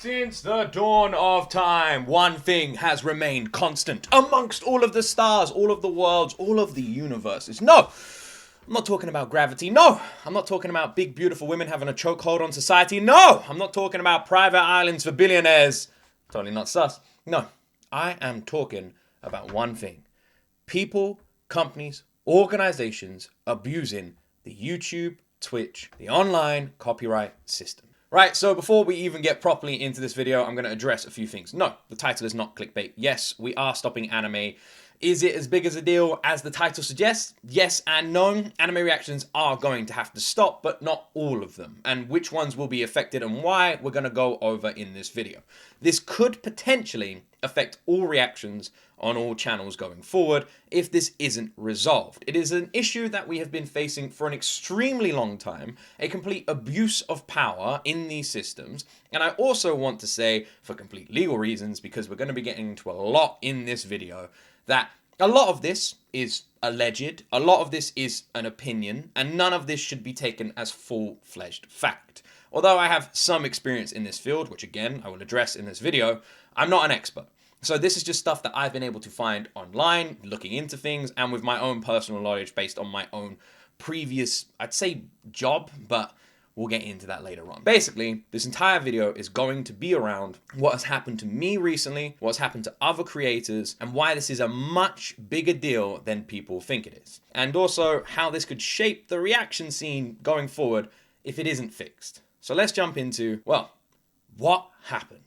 Since the dawn of time, one thing has remained constant amongst all of the stars, all of the worlds, all of the universes. No, I'm not talking about gravity. No, I'm not talking about big, beautiful women having a chokehold on society. No, I'm not talking about private islands for billionaires. Totally not sus. No, I am talking about one thing. People, companies, organizations abusing the YouTube, Twitch, the online copyright system. Right, so before we even get properly into this video, I'm going to address a few things. No, the title is not clickbait. Yes, we are stopping anime. Is it as big as a deal as the title suggests? Yes and no. Anime reactions are going to have to stop, but not all of them. And which ones will be affected and why, we're going to go over in this video. This could potentially affect all reactions on all channels going forward if this isn't resolved. It is an issue that we have been facing for an extremely long time, a complete abuse of power in these systems, and I also want to say, for complete legal reasons, because we're going to be getting into a lot in this video, that a lot of this is alleged, a lot of this is an opinion, and none of this should be taken as full-fledged fact. Although I have some experience in this field, which again, I will address in this video, I'm not an expert. So this is just stuff that I've been able to find online, looking into things, and with my own personal knowledge based on my own previous, I'd say, job, but we'll get into that later on. Basically, this entire video is going to be around what has happened to me recently, what's happened to other creators, and why this is a much bigger deal than people think it is. And also how this could shape the reaction scene going forward if it isn't fixed. So let's jump into, well, what happened?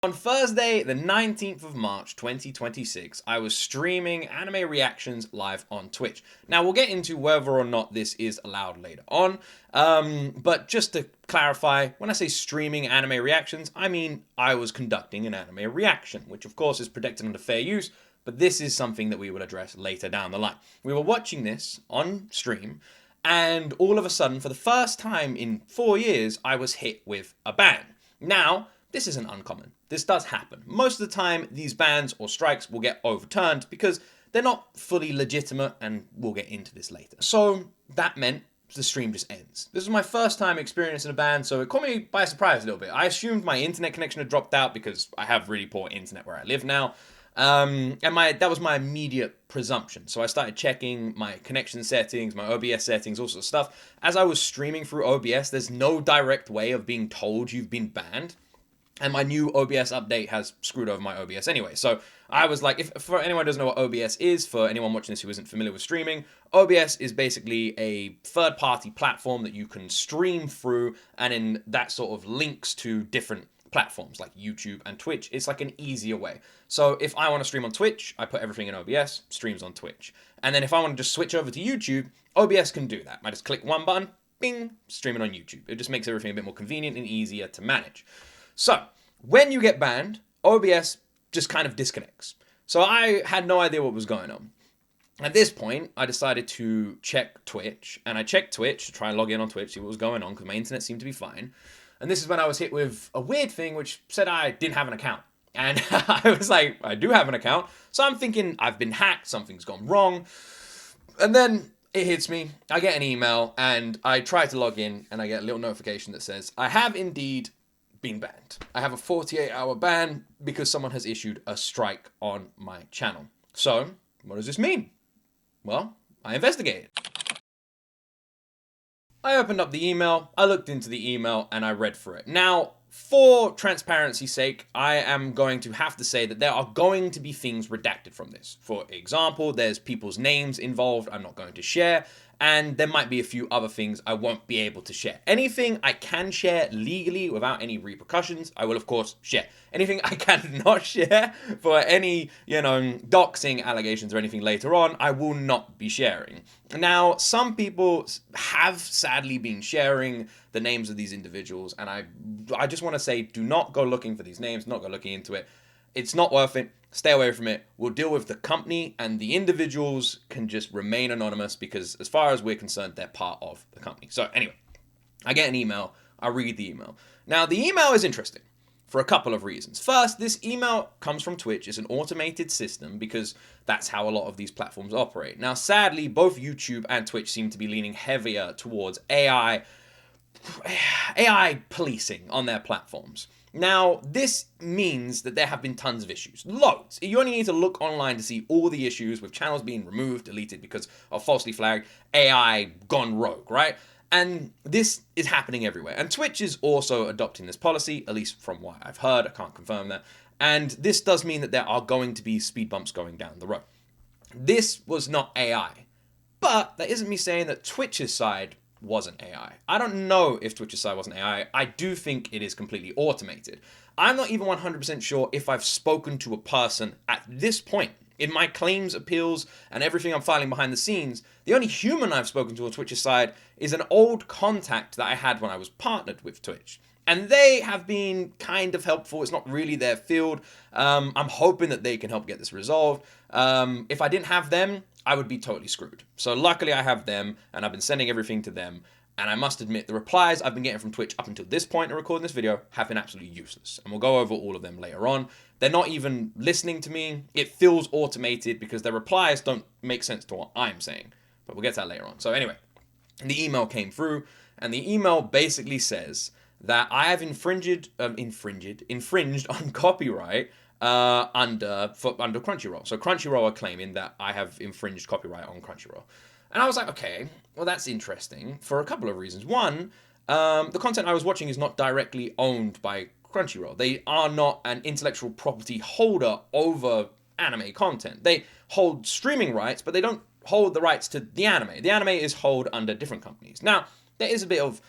On Thursday, the 19th of March, 2026, I was streaming anime reactions live on Twitch. Now, we'll get into whether or not this is allowed later on, but just to clarify, when I say streaming anime reactions, I mean I was conducting an anime reaction, which of course is protected under fair use, but this is something that we will address later down the line. We were watching this on stream, and all of a sudden, for the first time in 4 years, I was hit with a ban. Now, this isn't uncommon. This does happen. Most of the time, these bans or strikes will get overturned because they're not fully legitimate, and we'll get into this later. So that meant the stream just ends. This was my first time experiencing a ban, so it caught me by surprise a little bit. I assumed my internet connection had dropped out because I have really poor internet where I live now. And that was my immediate presumption. So I started checking my connection settings, my OBS settings, all sorts of stuff. As I was streaming through OBS, there's no direct way of being told you've been banned. And my new OBS update has screwed over my OBS anyway. So I was like, if for anyone who doesn't know what OBS is, for anyone watching this who isn't familiar with streaming, OBS is basically a third-party platform that you can stream through, and in that sort of links to different platforms like YouTube and Twitch. It's like an easier way. So if I want to stream on Twitch, I put everything in OBS, streams on Twitch. And then if I want to just switch over to YouTube, OBS can do that. I just click one button, bing, streaming on YouTube. It just makes everything a bit more convenient and easier to manage. So, when you get banned, OBS just kind of disconnects. So I had no idea what was going on. At this point, I decided to check Twitch, and I checked Twitch to try and log in on Twitch, see what was going on, because my internet seemed to be fine. And this is when I was hit with a weird thing, which said I didn't have an account. And I was like, I do have an account. So I'm thinking, I've been hacked, something's gone wrong. And then it hits me, I get an email, and I try to log in, and I get a little notification that says, I have indeed been banned. I have a 48-hour ban because someone has issued a strike on my channel. So, what does this mean? Well, I investigated. I opened up the email, I looked into the email, and I read through it. Now, for transparency's sake, I am going to have to say that there are going to be things redacted from this. For example, there's people's names involved I'm not going to share, and there might be a few other things I won't be able to share. Anything I can share legally without any repercussions, I will of course share. Anything I cannot share for any, doxing allegations or anything later on, I will not be sharing. Now, some people have sadly been sharing the names of these individuals, and I just want to say, do not go looking for these names, not go looking into it. It's not worth it. Stay away from it. We'll deal with the company, and the individuals can just remain anonymous because as far as we're concerned, they're part of the company. So anyway, I get an email. I read the email. Now, the email is interesting for a couple of reasons. First, this email comes from Twitch. It's an automated system because that's how a lot of these platforms operate. Now, sadly, both YouTube and Twitch seem to be leaning heavier towards AI AI policing on their platforms. Now, this means that there have been tons of issues. Loads. You only need to look online to see all the issues with channels being removed, deleted because of falsely flagged AI gone rogue, right? And this is happening everywhere. And Twitch is also adopting this policy, at least from what I've heard. I can't confirm that. And this does mean that there are going to be speed bumps going down the road. This was not AI. But that isn't me saying that Twitch's side wasn't AI. I don't know if Twitch's side wasn't AI. I do think it is completely automated. I'm not even 100% sure if I've spoken to a person at this point. In my claims, appeals, and everything I'm filing behind the scenes, the only human I've spoken to on Twitch's side is an old contact that I had when I was partnered with Twitch. And they have been kind of helpful. It's not really their field. I'm hoping that they can help get this resolved. If I didn't have them, I would be totally screwed. So luckily I have them, and I've been sending everything to them. And I must admit, the replies I've been getting from Twitch up until this point in recording this video have been absolutely useless. And we'll go over all of them later on. They're not even listening to me. It feels automated because their replies don't make sense to what I'm saying. But we'll get to that later on. So anyway, the email came through, and the email basically says that I have infringed on copyright under Crunchyroll. So Crunchyroll are claiming that I have infringed copyright on Crunchyroll. And I was like, okay, well, that's interesting for a couple of reasons. One, the content I was watching is not directly owned by Crunchyroll. They are not an intellectual property holder over anime content. They hold streaming rights, but they don't hold the rights to the anime. The anime is held under different companies. Now, there is a bit of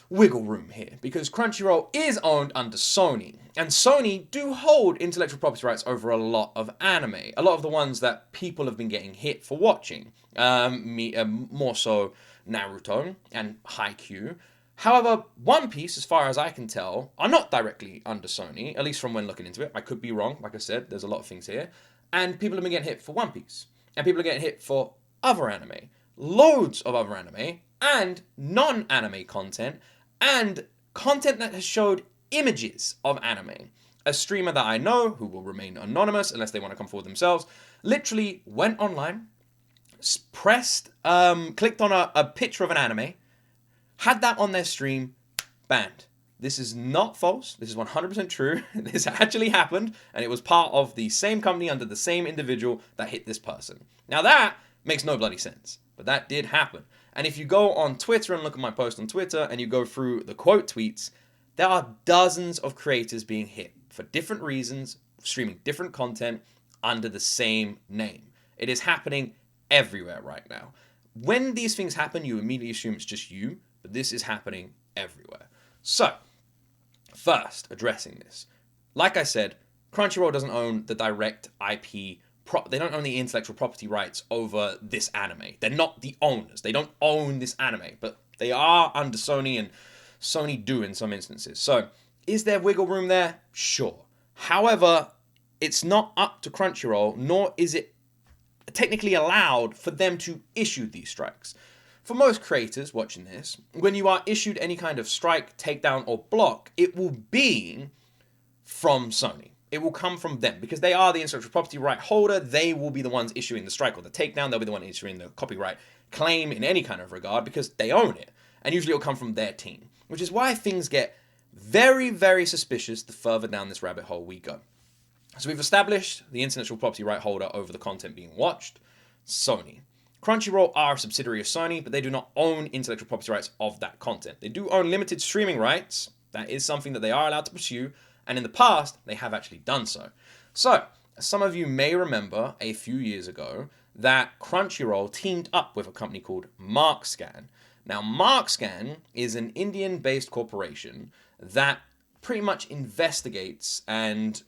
wiggle room here because Crunchyroll is owned under Sony, and Sony do hold intellectual property rights over a lot of anime, a lot of the ones that people have been getting hit for watching, more so Naruto and Haikyuu. However, One Piece, as far as I can tell, are not directly under Sony, at least from when looking into it. I could be wrong, like I said, there's a lot of things here, and people have been getting hit for One Piece, and people are getting hit for other anime, loads of other anime, and non-anime content, and content that has showed images of anime. A streamer that I know, who will remain anonymous unless they want to come forward themselves, literally went online, clicked on a picture of an anime, had that on their stream, banned. This is not false. This is 100% true. This actually happened, and it was part of the same company under the same individual that hit this person. Now that makes no bloody sense, but that did happen. And if you go on Twitter and look at my post on Twitter and you go through the quote tweets, there are dozens of creators being hit for different reasons, streaming different content under the same name. It is happening everywhere right now. When these things happen, you immediately assume it's just you, but this is happening everywhere. So, first, addressing this. Like I said, Crunchyroll doesn't own the direct IP. They don't own the intellectual property rights over this anime. They're not the owners. They don't own this anime, but they are under Sony, and Sony do in some instances. So, is there wiggle room there? Sure. However, it's not up to Crunchyroll, nor is it technically allowed for them to issue these strikes. For most creators watching this, when you are issued any kind of strike, takedown, or block, it will be from Sony. It will come from them because they are the intellectual property right holder. They will be the ones issuing the strike or the takedown. They'll be the one issuing the copyright claim in any kind of regard because they own it. And usually it'll come from their team, which is why things get very, very suspicious the further down this rabbit hole we go. So we've established the intellectual property right holder over the content being watched, Sony. Crunchyroll are a subsidiary of Sony, but they do not own intellectual property rights of that content. They do own limited streaming rights. That is something that they are allowed to pursue, and in the past, they have actually done so. So, some of you may remember a few years ago that Crunchyroll teamed up with a company called MarkScan. Now, MarkScan is an Indian-based corporation that pretty much investigates and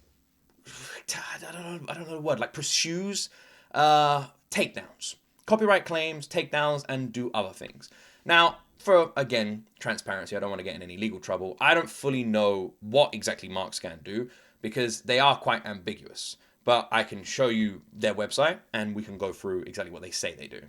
I don't know the word, like pursues takedowns. Copyright claims, takedowns, and do other things. Now, for, again, transparency, I don't want to get in any legal trouble. I don't fully know what exactly MarkScan do because they are quite ambiguous. But I can show you their website and we can go through exactly what they say they do.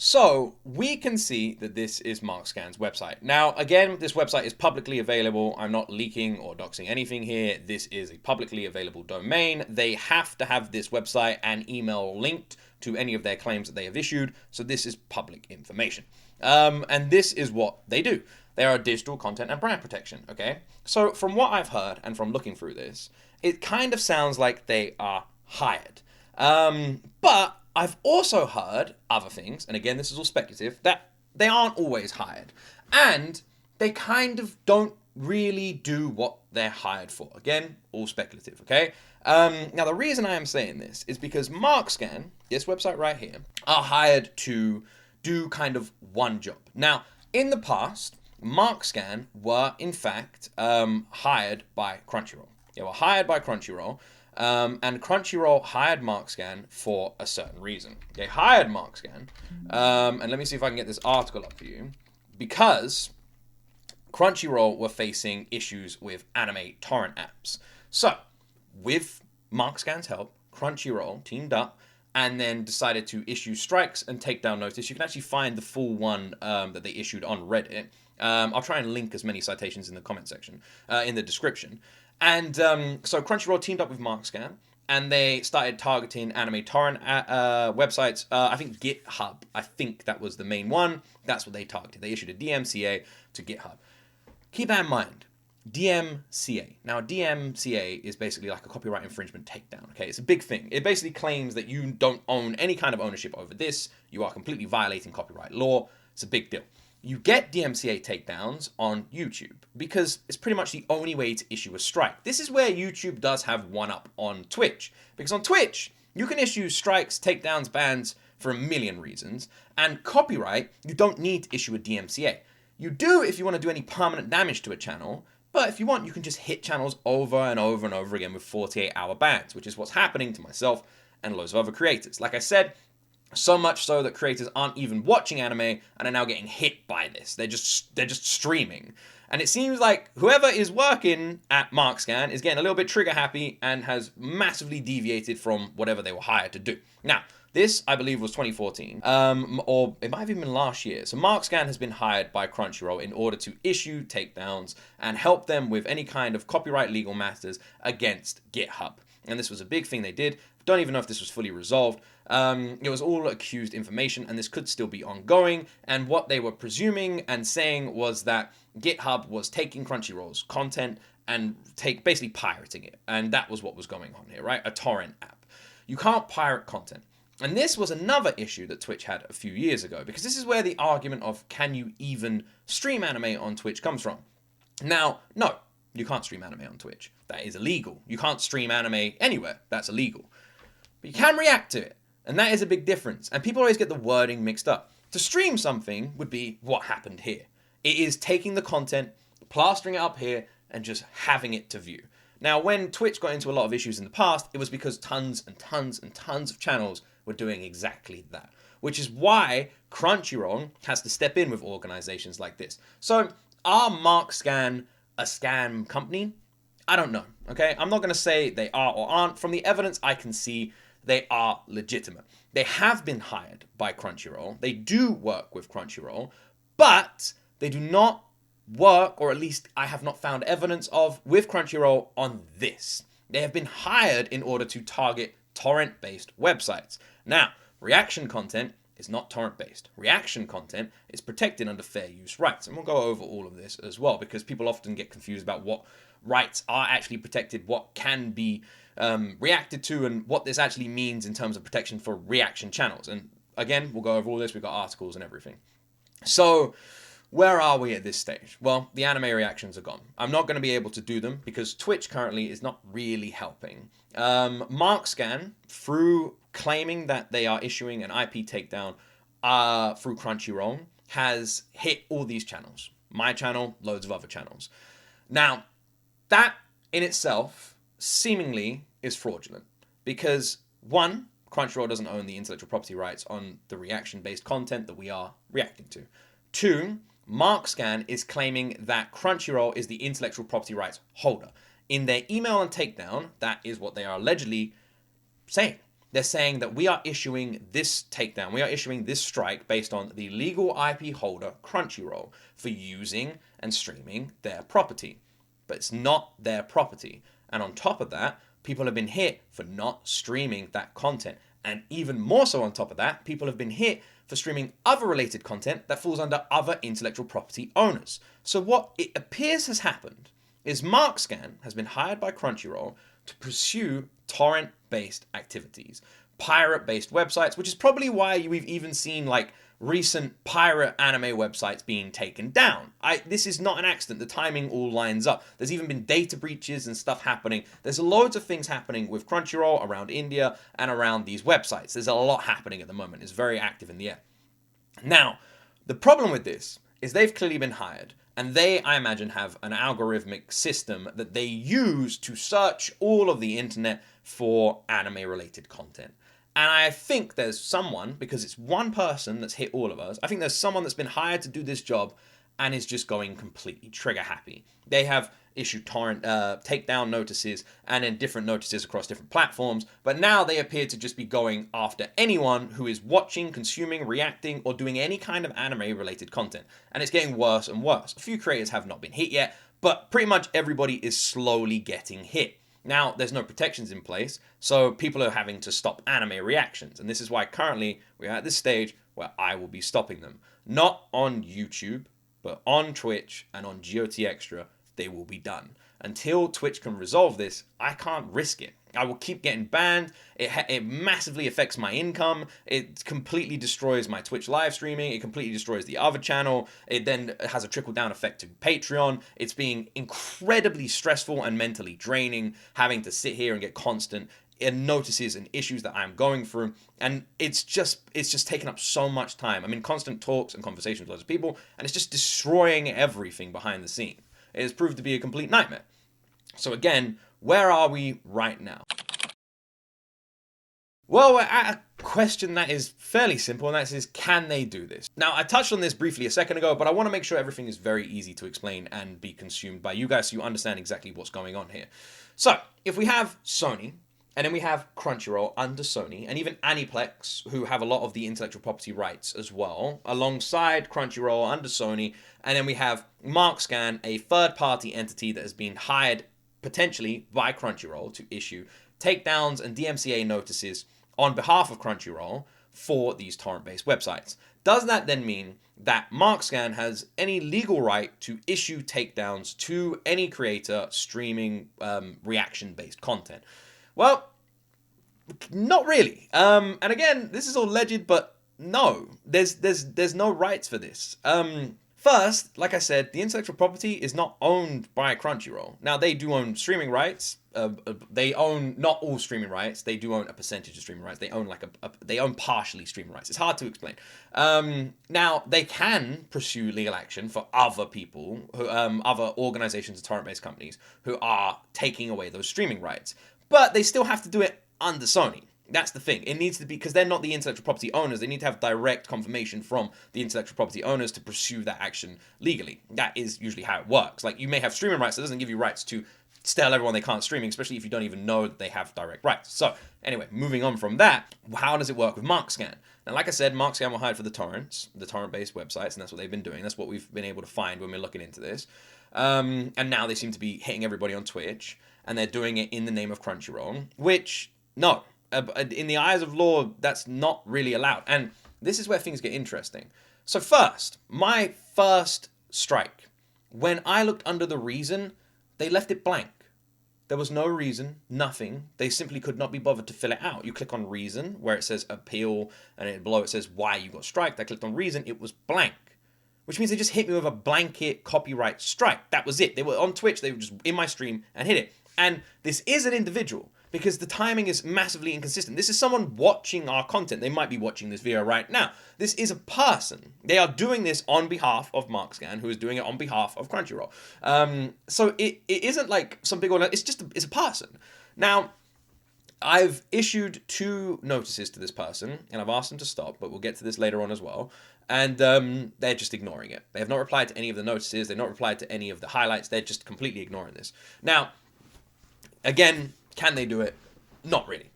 So, we can see that this is MarkScan's website. Now, again, this website is publicly available. I'm not leaking or doxing anything here. This is a publicly available domain. They have to have this website and email linked to any of their claims that they have issued, so this is public information. And this is what they do. They are digital content and brand protection, okay? So from what I've heard and from looking through this, it kind of sounds like they are hired. But I've also heard other things, and again, this is all speculative, that they aren't always hired. And they kind of don't really do what they're hired for. Again, all speculative, okay? Now, the reason I am saying this is because MarkScan, this website right here, are hired to do kind of one job. Now, in the past, MarkScan were, in fact, hired by Crunchyroll. They were hired by Crunchyroll, and Crunchyroll hired MarkScan for a certain reason. They hired MarkScan, and let me see if I can get this article up for you, because Crunchyroll were facing issues with anime torrent apps. So, with MarkScan's help, Crunchyroll teamed up and then decided to issue strikes and take down notice. You can actually find the full one that they issued on Reddit. I'll try and link as many citations in the comment section, in the description. And so Crunchyroll teamed up with MarkScan, and they started targeting anime torrent websites. I think GitHub, I think that was the main one. That's what they targeted. They issued a DMCA to GitHub. Keep that in mind. DMCA. Now, DMCA is basically like a copyright infringement takedown. Okay, it's a big thing. It basically claims that you don't own any kind of ownership over this. You are completely violating copyright law. It's a big deal. You get DMCA takedowns on YouTube because it's pretty much the only way to issue a strike. This is where YouTube does have one up on Twitch, because on Twitch, you can issue strikes, takedowns, bans for a million reasons, and copyright, you don't need to issue a DMCA. You do if you want to do any permanent damage to a channel, but if you want, you can just hit channels over and over and over again with 48-hour bans, which is what's happening to myself and loads of other creators. Like I said, so much so that creators aren't even watching anime and are now getting hit by this. They're just streaming. And it seems like whoever is working at MarkScan is getting a little bit trigger happy and has massively deviated from whatever they were hired to do. Now, this, I believe, was 2014, or it might have even been last year. So MarkScan has been hired by Crunchyroll in order to issue takedowns and help them with any kind of copyright legal matters against GitHub. And this was a big thing they did. Don't even know if this was fully resolved. It was all accused information, and this could still be ongoing. And what they were presuming and saying was that GitHub was taking Crunchyroll's content and basically pirating it. And that was what was going on here, right? A torrent app. You can't pirate content. And this was another issue that Twitch had a few years ago, because this is where the argument of can you even stream anime on Twitch comes from. Now, no, you can't stream anime on Twitch. That is illegal. You can't stream anime anywhere. That's illegal. But you can react to it. And that is a big difference. And people always get the wording mixed up. To stream something would be what happened here. It is taking the content, plastering it up here, and just having it to view. Now, when Twitch got into a lot of issues in the past, it was because tons and tons and tons of channels were doing exactly that. Which is why Crunchyroll has to step in with organizations like this. So, are MarkScan a scam company? I don't know, okay? I'm not going to say they are or aren't. From the evidence I can see, they are legitimate. They have been hired by Crunchyroll. They do work with Crunchyroll, but they do not work, or at least I have not found evidence of, with Crunchyroll on this. They have been hired in order to target torrent-based websites. Now, reaction content is not torrent-based. Reaction content is protected under fair use rights. And we'll go over all of this as well, because people often get confused about what rights are actually protected, what can be reacted to, and what this actually means in terms of protection for reaction channels. And again, we'll go over all this. We've got articles and everything. So, where are we at this stage? Well, the anime reactions are gone. I'm not going to be able to do them because Twitch currently is not really helping. MarkScan, through claiming that they are issuing an IP takedown through Crunchyroll, has hit all these channels. My channel, loads of other channels. Now, that in itself seemingly is fraudulent because, one, Crunchyroll doesn't own the intellectual property rights on the reaction-based content that we are reacting to. Two, MarkScan is claiming that Crunchyroll is the intellectual property rights holder. In their email and takedown, that is what they are allegedly saying. They're saying that we are issuing this takedown, we are issuing this strike based on the legal IP holder, Crunchyroll, for using and streaming their property. But it's not their property. And on top of that, people have been hit for not streaming that content. And even more so on top of that, people have been hit for streaming other related content that falls under other intellectual property owners. So what it appears has happened is MarkScan has been hired by Crunchyroll to pursue torrent-based activities, pirate-based websites, which is probably why we've even seen like recent pirate anime websites being taken down. This is not an accident. The timing all lines up. There's even been data breaches and stuff happening. There's loads of things happening with Crunchyroll around India and around these websites. There's a lot happening at the moment. It's very active in the air. Now, the problem with this is they've clearly been hired, and they, I imagine, have an algorithmic system that they use to search all of the internet for anime-related content. And I think there's someone, because it's one person that's hit all of us, I think there's someone that's been hired to do this job and is just going completely trigger happy. They have issued torrent takedown notices and then different notices across different platforms, but now they appear to just be going after anyone who is watching, consuming, reacting, or doing any kind of anime-related content. And it's getting worse and worse. A few creators have not been hit yet, but pretty much everybody is slowly getting hit. Now, there's no protections in place, so people are having to stop anime reactions. And this is why currently we're at this stage where I will be stopping them. Not on YouTube, but on Twitch and on G.O.T Extra, they will be done. Until Twitch can resolve this, I can't risk it. I will keep getting banned. It massively affects my income. It completely destroys my Twitch live streaming. It completely destroys the other channel. It then has a trickle-down effect to Patreon. It's being incredibly stressful and mentally draining, having to sit here and get constant notices and issues that I'm going through. And it's just taking up so much time. I'm in constant talks and conversations with lots of people, and it's just destroying everything behind the scene. It has proved to be a complete nightmare. So again, where are we right now? Well, we're at a question that is fairly simple, and that is, can they do this? Now, I touched on this briefly a second ago, but I want to make sure everything is very easy to explain and be consumed by you guys so you understand exactly what's going on here. So, if we have Sony, and then we have Crunchyroll under Sony, and even Aniplex, who have a lot of the intellectual property rights as well, alongside Crunchyroll under Sony, and then we have MarkScan, a third-party entity that has been hired potentially by Crunchyroll to issue takedowns and DMCA notices on behalf of Crunchyroll for these torrent-based websites. Does that then mean that MarkScan has any legal right to issue takedowns to any creator streaming reaction-based content? Well, not really. And again, this is all alleged, but no, there's no rights for this. First, like I said, the intellectual property is not owned by Crunchyroll. Now, they do own streaming rights. They own not all streaming rights. They do own a percentage of streaming rights. They own they own partially streaming rights. It's hard to explain. Now, they can pursue legal action for other people, other organizations and torrent-based companies who are taking away those streaming rights. But they still have to do it under Sony. That's the thing. It needs to be, because they're not the intellectual property owners, they need to have direct confirmation from the intellectual property owners to pursue that action legally. That is usually how it works. Like, you may have streaming rights, that doesn't give you rights to tell everyone they can't streaming, especially if you don't even know that they have direct rights. So, anyway, moving on from that, how does it work with MarkScan? Now, like I said, MarkScan were hired for the torrent-based websites, and that's what they've been doing. That's what we've been able to find when we're looking into this. And now they seem to be hitting everybody on Twitch, and they're doing it in the name of Crunchyroll, which, no. In the eyes of law, that's not really allowed. And this is where things get interesting. So first, my first strike. When I looked under the reason, they left it blank. There was no reason, nothing. They simply could not be bothered to fill it out. You click on reason, where it says appeal, and below it says why you got striked. I clicked on reason, it was blank. Which means they just hit me with a blanket copyright strike. That was it. They were on Twitch, they were just in my stream and hit it. And this is an individual, because the timing is massively inconsistent. This is someone watching our content. They might be watching this video right now. This is a person. They are doing this on behalf of MarkScan, who is doing it on behalf of Crunchyroll. So it isn't like some big order. It's a person. Now, I've issued 2 notices to this person, and I've asked them to stop, but we'll get to this later on as well. And they're just ignoring it. They have not replied to any of the notices. They've not replied to any of the highlights. They're just completely ignoring this. Now, again, can they do it? Not really.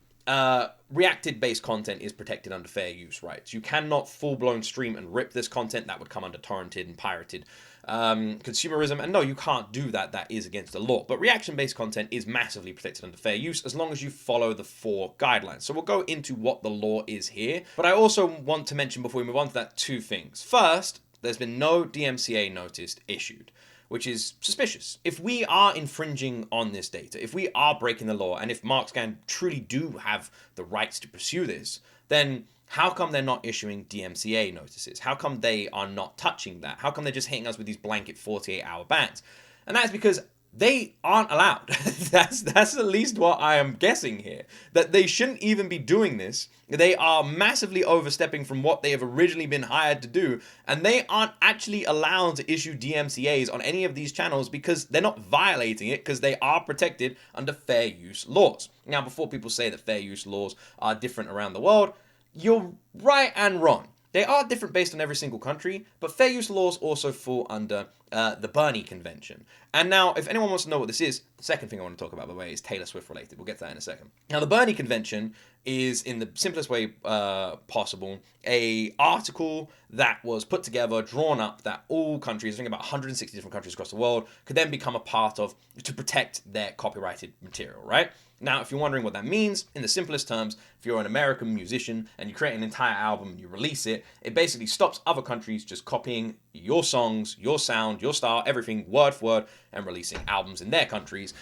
Reacted-based content is protected under fair use rights. You cannot full-blown stream and rip this content. That would come under torrented and pirated consumerism. And no, you can't do that. That is against the law. But reaction-based content is massively protected under fair use as long as you follow the 4 guidelines. So we'll go into what the law is here. But I also want to mention before we move on to that 2 things. First, there's been no DMCA notice issued, which is suspicious. If we are infringing on this data, if we are breaking the law, and if MarkScan truly do have the rights to pursue this, then how come they're not issuing DMCA notices? How come they are not touching that? How come they're just hitting us with these blanket 48-hour bans? And that's because they aren't allowed. that's at least what I am guessing here. That they shouldn't even be doing this. They are massively overstepping from what they have originally been hired to do, and they aren't actually allowed to issue DMCAs on any of these channels because they're not violating it, because they are protected under fair use laws. Now, before people say that fair use laws are different around the world, you're right and wrong. They are different based on every single country, but fair use laws also fall under the Berne Convention. And now, if anyone wants to know what this is, the second thing I want to talk about, by the way, is Taylor Swift related. We'll get to that in a second. Now, the Berne Convention is, in the simplest way possible, a article that was put together, drawn up, that all countries, I think about 160 different countries across the world, could then become a part of to protect their copyrighted material, right? Now, if you're wondering what that means, in the simplest terms, if you're an American musician and you create an entire album and you release it, it basically stops other countries just copying your songs, your sound, your style, everything word for word, and releasing albums in their countries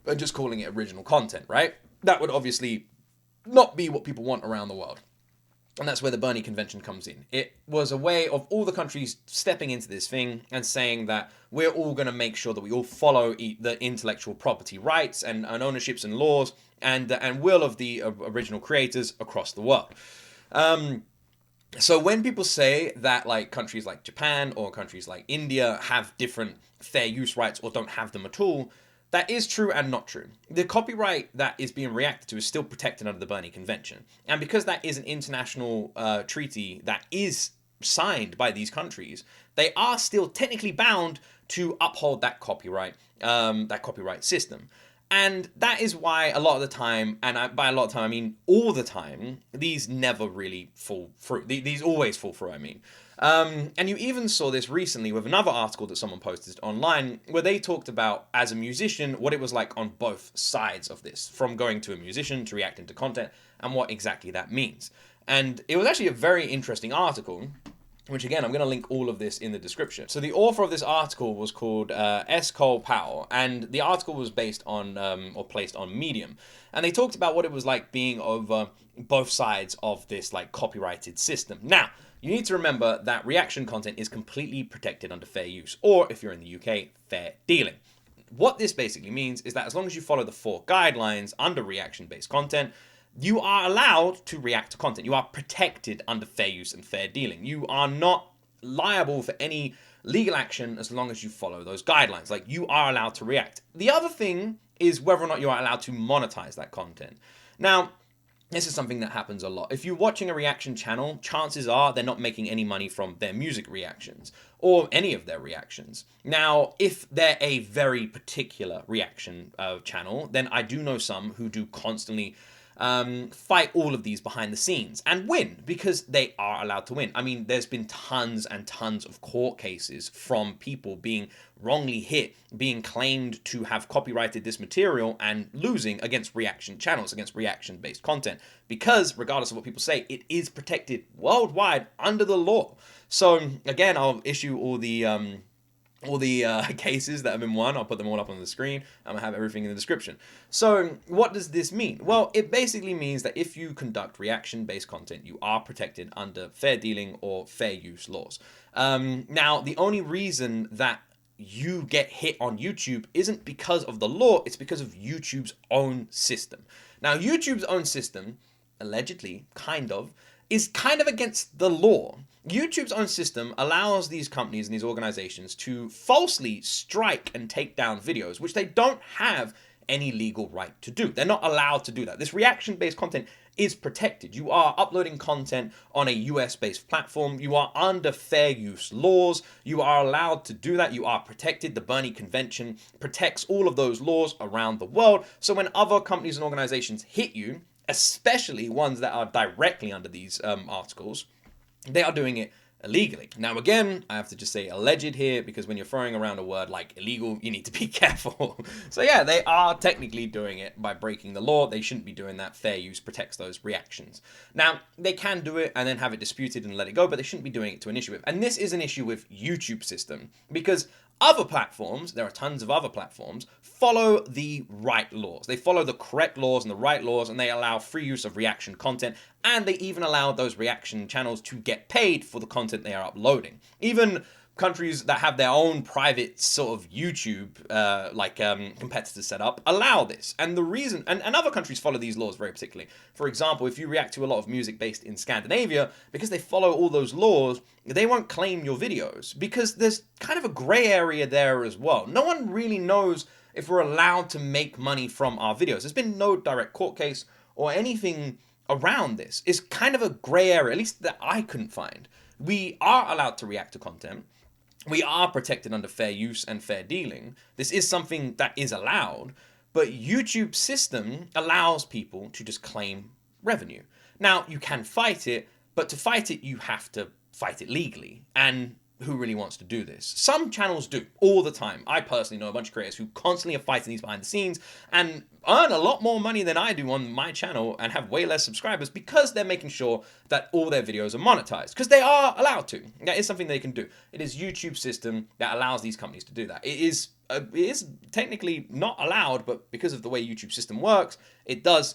and just calling it original content, right? That would obviously not be what people want around the world. And that's where the Berne Convention comes in. It was a way of all the countries stepping into this thing and saying that we're all going to make sure that we all follow the intellectual property rights and ownerships and laws and will of the original creators across the world. So when people say that like countries like Japan or countries like India have different fair use rights or don't have them at all, that is true and not true. The copyright that is being reacted to is still protected under the Berne Convention. And because that is an international treaty that is signed by these countries, they are still technically bound to uphold that copyright system. And that is why a lot of the time, and by a lot of time I mean all the time, these never really fall through. These always fall through, I mean. And you even saw this recently with another article that someone posted online where they talked about, as a musician, what it was like on both sides of this, from going to a musician to reacting to content and what exactly that means. And it was actually a very interesting article, which again, I'm going to link all of this in the description. So the author of this article was called S. Cole Powell, and the article was based on, or placed on Medium. And they talked about what it was like being over both sides of this like copyrighted system. Now, you need to remember that reaction content is completely protected under fair use, or if you're in the UK, fair dealing. What this basically means is that as long as you follow the 4 guidelines under reaction-based content, you are allowed to react to content. You are protected under fair use and fair dealing. You are not liable for any legal action as long as you follow those guidelines. Like, you are allowed to react. The other thing is whether or not you are allowed to monetize that content. Now, this is something that happens a lot. If you're watching a reaction channel, chances are they're not making any money from their music reactions or any of their reactions. Now, if they're a very particular reaction channel, then I do know some who do constantly fight all of these behind the scenes and win, because they are allowed to win. I mean, there's been tons and tons of court cases from people being wrongly hit, being claimed to have copyrighted this material and losing against reaction channels, against reaction-based content, because regardless of what people say, it is protected worldwide under the law. So again, I'll issue all the cases that have been won. I'll put them all up on the screen. I'm going to have everything in the description. So what does this mean? Well, it basically means that if you conduct reaction-based content, you are protected under fair dealing or fair use laws. Now, the only reason that you get hit on YouTube isn't because of the law, it's because of YouTube's own system. Now, YouTube's own system, allegedly, is kind of against the law. YouTube's own system allows these companies and these organizations to falsely strike and take down videos, which they don't have any legal right to do. They're not allowed to do that. This reaction-based content is protected. You are uploading content on a US-based platform. You are under fair use laws. You are allowed to do that. You are protected. The Berne Convention protects all of those laws around the world. So when other companies and organizations hit you, especially ones that are directly under these articles, they are doing it illegally. Now again, I have to just say alleged here, because when you're throwing around a word like illegal, you need to be careful. So yeah, they are technically doing it by breaking the law. They shouldn't be doing that. Fair use protects those reactions. Now, they can do it and then have it disputed and let it go, but they shouldn't be doing it to an issue with. And this is an issue with YouTube system, because other platforms, there are tons of other platforms, follow the right laws. They follow the correct laws and the right laws, and they allow free use of reaction content, and they even allow those reaction channels to get paid for the content they are uploading. Even countries that have their own private sort of YouTube competitors set up allow this. And the reason, and other countries follow these laws very particularly. For example, if you react to a lot of music based in Scandinavia, because they follow all those laws, they won't claim your videos, because there's kind of a gray area there as well. No one really knows if we're allowed to make money from our videos. There's been no direct court case or anything around this. It's kind of a gray area, at least that I couldn't find. We are allowed to react to content. We are protected under fair use and fair dealing. This is something that is allowed, but YouTube's system allows people to just claim revenue. Now, you can fight it, but to fight it, you have to fight it legally. And who really wants to do this? Some channels do, all the time. I personally know a bunch of creators who constantly are fighting these behind the scenes and earn a lot more money than I do on my channel and have way less subscribers, because they're making sure that all their videos are monetized, because they are allowed to. That is something they can do. It is YouTube's system that allows these companies to do that. It is technically not allowed, but because of the way YouTube system works, it does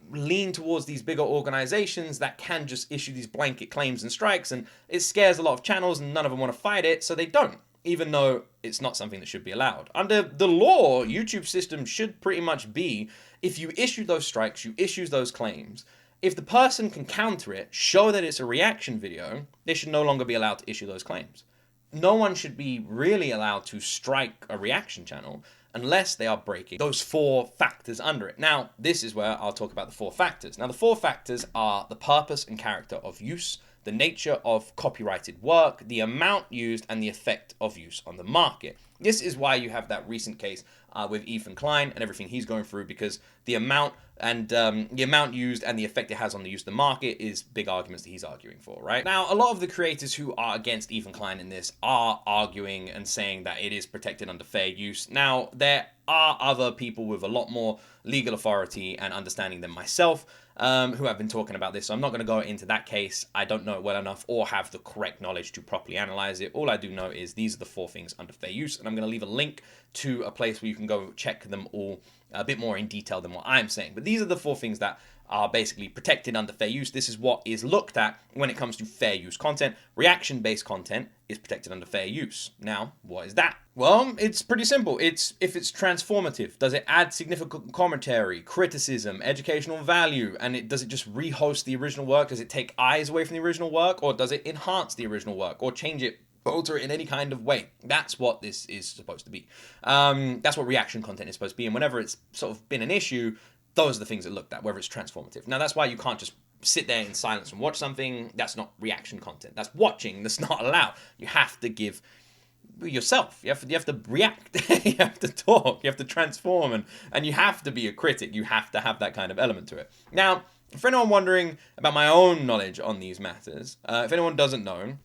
lean towards these bigger organizations that can just issue these blanket claims and strikes, and it scares a lot of channels and none of them want to fight it, so they don't, even though it's not something that should be allowed. Under the law, YouTube system should pretty much be, if you issue those strikes, you issue those claims, if the person can counter it, show that it's a reaction video, they should no longer be allowed to issue those claims. No one should be really allowed to strike a reaction channel unless they are breaking those 4 factors under it. Now, this is where I'll talk about the 4 factors. Now, the 4 factors are the purpose and character of use, the nature of copyrighted work, the amount used, and the effect of use on the market. This is why you have that recent case with Ethan Klein and everything he's going through, because the amount used and the effect it has on the use of the market is big arguments that he's arguing for, right? Now, a lot of the creators who are against Ethan Klein in this are arguing and saying that it is protected under fair use. Now, there are other people with a lot more legal authority and understanding than myself who have been talking about this, so I'm not going to go into that case. I don't know it well enough or have the correct knowledge to properly analyze it. All I do know is these are the 4 things under fair use, and I'm going to leave a link to a place where you can go check them all a bit more in detail than what I'm saying. But these are the 4 things that are basically protected under fair use. This is what is looked at when it comes to fair use content. Reaction-based content is protected under fair use. Now, what is that? Well, it's pretty simple. It's if it's transformative. Does it add significant commentary, criticism, educational value? And does it just rehost the original work? Does it take eyes away from the original work? Or does it enhance the original work? Or change it, alter it in any kind of way? That's what this is supposed to be. That's what reaction content is supposed to be. And whenever it's sort of been an issue, those are the things that looked at, whether it's transformative. Now, that's why you can't just sit there in silence and watch something. That's not reaction content. That's watching. That's not allowed. You have to give yourself. You have to react. You have to talk. You have to transform, and you have to be a critic. You have to have that kind of element to it. Now, for anyone wondering about my own knowledge on these matters, if anyone doesn't know,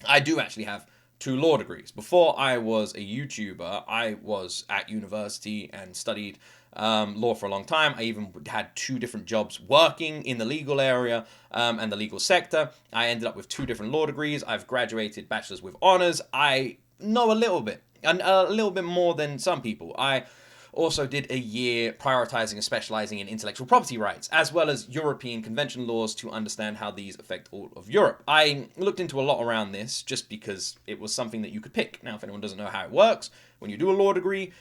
I do actually have 2 law degrees. Before I was a YouTuber, I was at university and studied law for a long time. I even had 2 different jobs working in the legal area and the legal sector. I ended up with 2 different law degrees. I've graduated bachelor's with honors. I know a little bit, and a little bit more than some people. I also did a year prioritizing and specializing in intellectual property rights, as well as European convention laws, to understand how these affect all of Europe. I looked into a lot around this just because it was something that you could pick. Now, if anyone doesn't know how it works, when you do a law degree,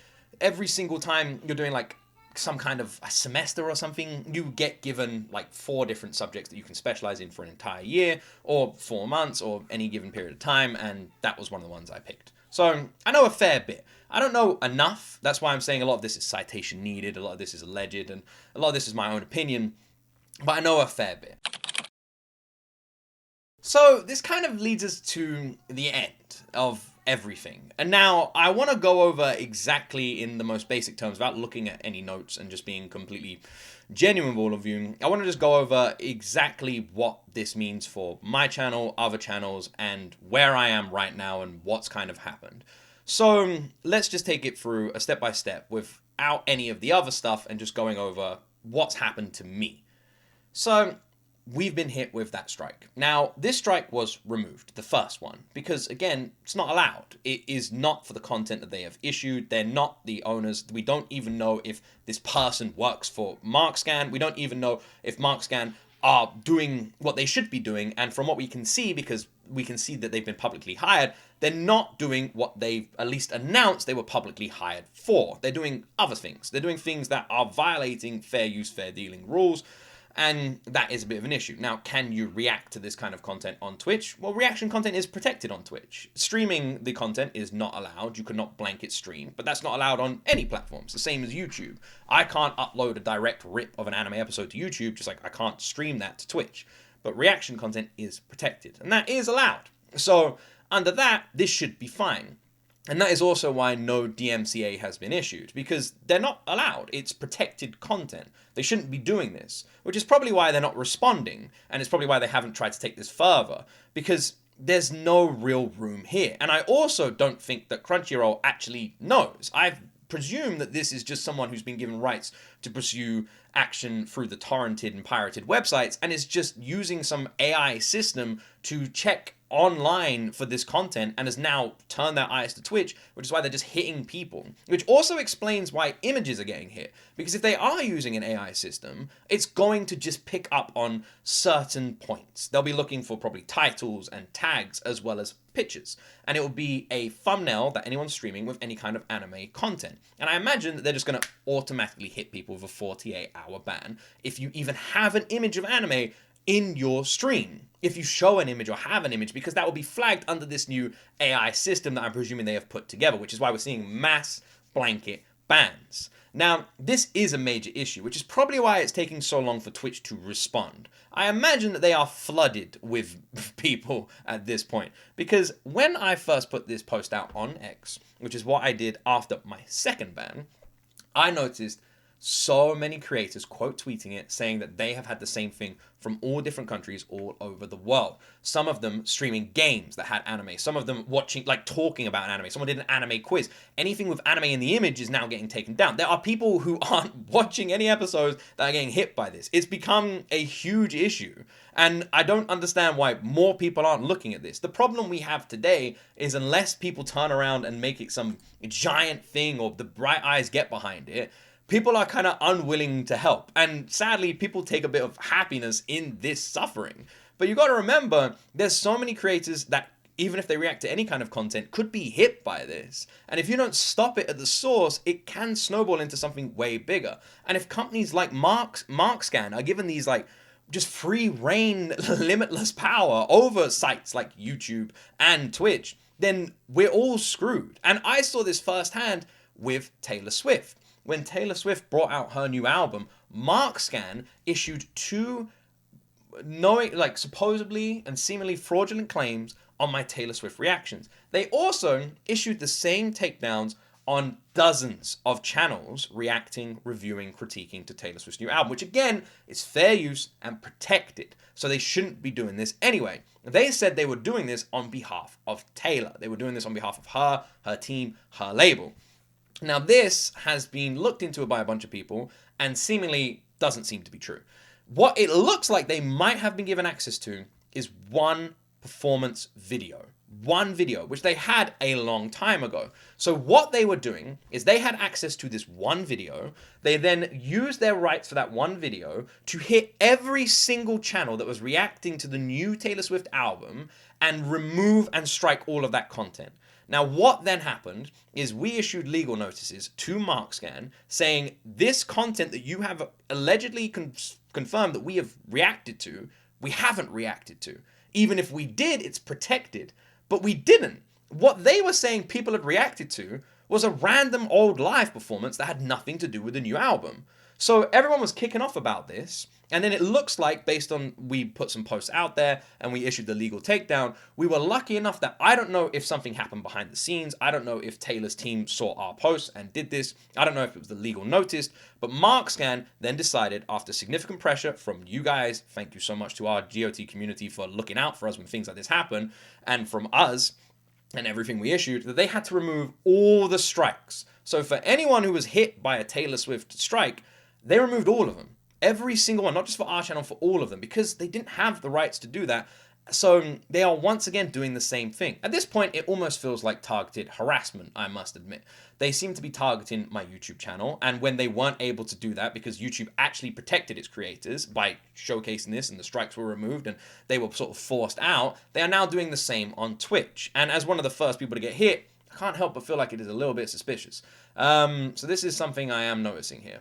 every single time you're doing like some kind of a semester or something, you get given like 4 different subjects that you can specialize in for an entire year or 4 months or any given period of time, and that was one of the ones I picked. So I know a fair bit. I don't know enough. That's why I'm saying a lot of this is citation needed, a lot of this is alleged, and a lot of this is my own opinion, but I know a fair bit. So this kind of leads us to the end of everything. And now I want to go over exactly in the most basic terms without looking at any notes and just being completely genuine with all of you. I want to just go over exactly what this means for my channel, other channels, and where I am right now and what's kind of happened. So let's just take it through a step by step without any of the other stuff and just going over what's happened to me. So we've been hit with that strike. Now, this strike was removed, the first one, because again, it's not allowed. It is not for the content that they have issued. They're not the owners. We don't even know if this person works for MarkScan. We don't even know if MarkScan are doing what they should be doing. And from what we can see, because we can see that they've been publicly hired, they're not doing what they've at least announced they were publicly hired for. They're doing other things. They're doing things that are violating fair use, fair dealing rules. And that is a bit of an issue. Now, can you react to this kind of content on Twitch? Well, reaction content is protected on Twitch. Streaming the content is not allowed. You cannot blanket stream, but that's not allowed on any platforms. The same as YouTube. I can't upload a direct rip of an anime episode to YouTube, just like I can't stream that to Twitch. But reaction content is protected, and that is allowed. So under that, this should be fine. And that is also why no DMCA has been issued, because they're not allowed. It's protected content. They shouldn't be doing this, which is probably why they're not responding, and it's probably why they haven't tried to take this further, because there's no real room here. And I also don't think that Crunchyroll actually knows. I presume that this is just someone who's been given rights to pursue action through the torrented and pirated websites, and is just using some AI system to check online for this content and has now turned their eyes to Twitch, which is why they're just hitting people. Which also explains why images are getting hit. Because if they are using an AI system, it's going to just pick up on certain points. They'll be looking for probably titles and tags as well as pictures. And it will be a thumbnail that anyone's streaming with any kind of anime content. And I imagine that they're just going to automatically hit people with a 48-hour ban if you even have an image of anime in your stream, if you show an image or have an image, because that will be flagged under this new AI system that I'm presuming they have put together, which is why we're seeing mass blanket bans. Now, this is a major issue, which is probably why it's taking so long for Twitch to respond. I imagine that they are flooded with people at this point, because when I first put this post out on X, which is what I did after my second ban, I noticed so many creators quote tweeting it, saying that they have had the same thing from all different countries all over the world. Some of them streaming games that had anime. Some of them watching, like talking about anime. Someone did an anime quiz. Anything with anime in the image is now getting taken down. There are people who aren't watching any episodes that are getting hit by this. It's become a huge issue. And I don't understand why more people aren't looking at this. The problem we have today is unless people turn around and make it some giant thing or the bright eyes get behind it, people are kind of unwilling to help. And sadly, people take a bit of happiness in this suffering. But you got to remember, there's so many creators that, even if they react to any kind of content, could be hit by this. And if you don't stop it at the source, it can snowball into something way bigger. And if companies like MarkScan are given these like just free reign, limitless power over sites like YouTube and Twitch, then we're all screwed. And I saw this firsthand with Taylor Swift. When Taylor Swift brought out her new album, MarkScan issued two supposedly and seemingly fraudulent claims on my Taylor Swift reactions. They also issued the same takedowns on dozens of channels reacting, reviewing, critiquing to Taylor Swift's new album, which again is fair use and protected. So they shouldn't be doing this anyway. They said they were doing this on behalf of Taylor. They were doing this on behalf of her team, her label. Now, this has been looked into by a bunch of people and seemingly doesn't seem to be true. What it looks like they might have been given access to is one performance video. One video, which they had a long time ago. So what they were doing is they had access to this one video. They then used their rights for that one video to hit every single channel that was reacting to the new Taylor Swift album and remove and strike all of that content. Now, what then happened is we issued legal notices to MarkScan saying this content that you have allegedly confirmed that we have reacted to, we haven't reacted to. Even if we did, it's protected. But we didn't. What they were saying people had reacted to was a random old live performance that had nothing to do with the new album. So everyone was kicking off about this. And then it looks like, based on we put some posts out there and we issued the legal takedown, we were lucky enough that I don't know if something happened behind the scenes. I don't know if Taylor's team saw our posts and did this. I don't know if it was the legal notice. But MarkScan then decided, after significant pressure from you guys, thank you so much to our G.O.T community for looking out for us when things like this happen, and from us and everything we issued, that they had to remove all the strikes. So for anyone who was hit by a Taylor Swift strike, they removed all of them. Every single one, not just for our channel, for all of them, because they didn't have the rights to do that. So they are once again doing the same thing. At this point, it almost feels like targeted harassment, I must admit. They seem to be targeting my YouTube channel, and when they weren't able to do that because YouTube actually protected its creators by showcasing this and the strikes were removed and they were sort of forced out, they are now doing the same on Twitch. And as one of the first people to get hit, I can't help but feel like it is a little bit suspicious. So this is something I am noticing here.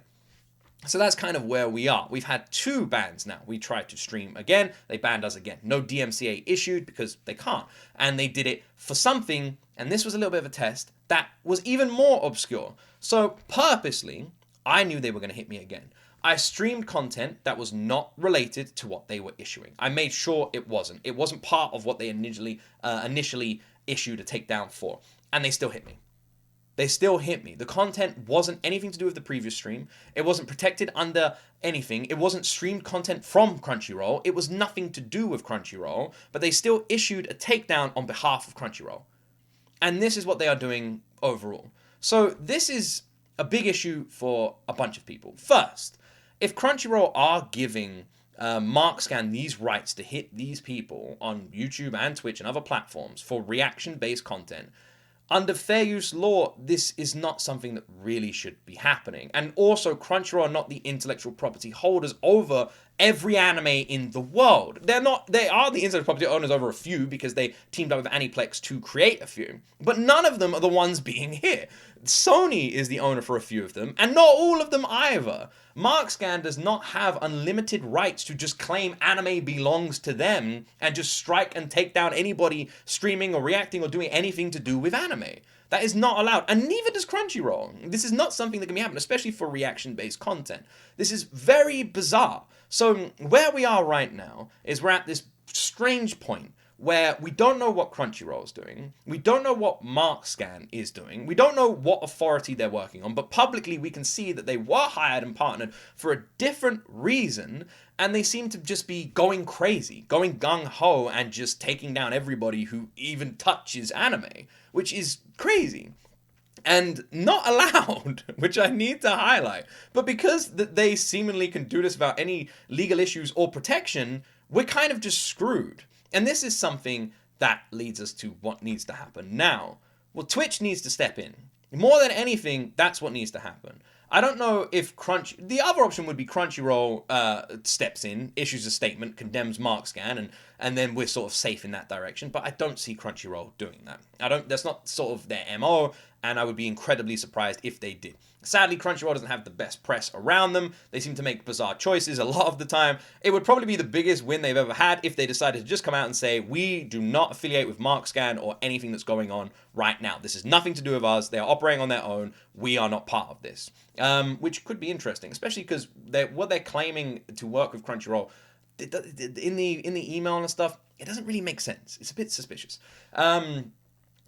So that's kind of where we are. We've had 2 bans now. We tried to stream again. They banned us again. No DMCA issued because they can't. And they did it for something, and this was a little bit of a test, that was even more obscure. So purposely, I knew they were going to hit me again. I streamed content that was not related to what they were issuing. I made sure it wasn't. It wasn't part of what they initially issued a takedown for. And they still hit me. They still hit me. The content wasn't anything to do with the previous stream. It wasn't protected under anything. It wasn't streamed content from Crunchyroll. It was nothing to do with Crunchyroll, but they still issued a takedown on behalf of Crunchyroll. And this is what they are doing overall. So this is a big issue for a bunch of people. First, if Crunchyroll are giving MarkScan these rights to hit these people on YouTube and Twitch and other platforms for reaction-based content, under fair use law, this is not something that really should be happening. And also, Crunchyroll are not the intellectual property holders over every anime in the world. They are the intellectual property owners over a few because they teamed up with Aniplex to create a few. But none of them are the ones being hit. Sony is the owner for a few of them, and not all of them either. MarkScan does not have unlimited rights to just claim anime belongs to them and just strike and take down anybody streaming or reacting or doing anything to do with anime. That is not allowed, and neither does Crunchyroll. This is not something that can be happening, especially for reaction-based content. This is very bizarre. So where we are right now is we're at this strange point where we don't know what Crunchyroll is doing, we don't know what MarkScan is doing, we don't know what authority they're working on, but publicly we can see that they were hired and partnered for a different reason, and they seem to just be going crazy, going gung-ho and just taking down everybody who even touches anime, which is crazy. And not allowed, which I need to highlight. But because they seemingly can do this without any legal issues or protection, we're kind of just screwed. And this is something that leads us to what needs to happen now. Well, Twitch needs to step in. More than anything, that's what needs to happen. I don't know if the other option would be Crunchyroll steps in, issues a statement, condemns MarkScan, and then we're sort of safe in that direction. But I don't see Crunchyroll doing that. That's not sort of their MO, and I would be incredibly surprised if they did. Sadly, Crunchyroll doesn't have the best press around them. They seem to make bizarre choices a lot of the time. It would probably be the biggest win they've ever had if they decided to just come out and say, we do not affiliate with MarkScan or anything that's going on right now. This is nothing to do with us. They are operating on their own. We are not part of this. Which could be interesting, especially because what they're claiming to work with Crunchyroll, in the email and stuff, it doesn't really make sense. It's a bit suspicious.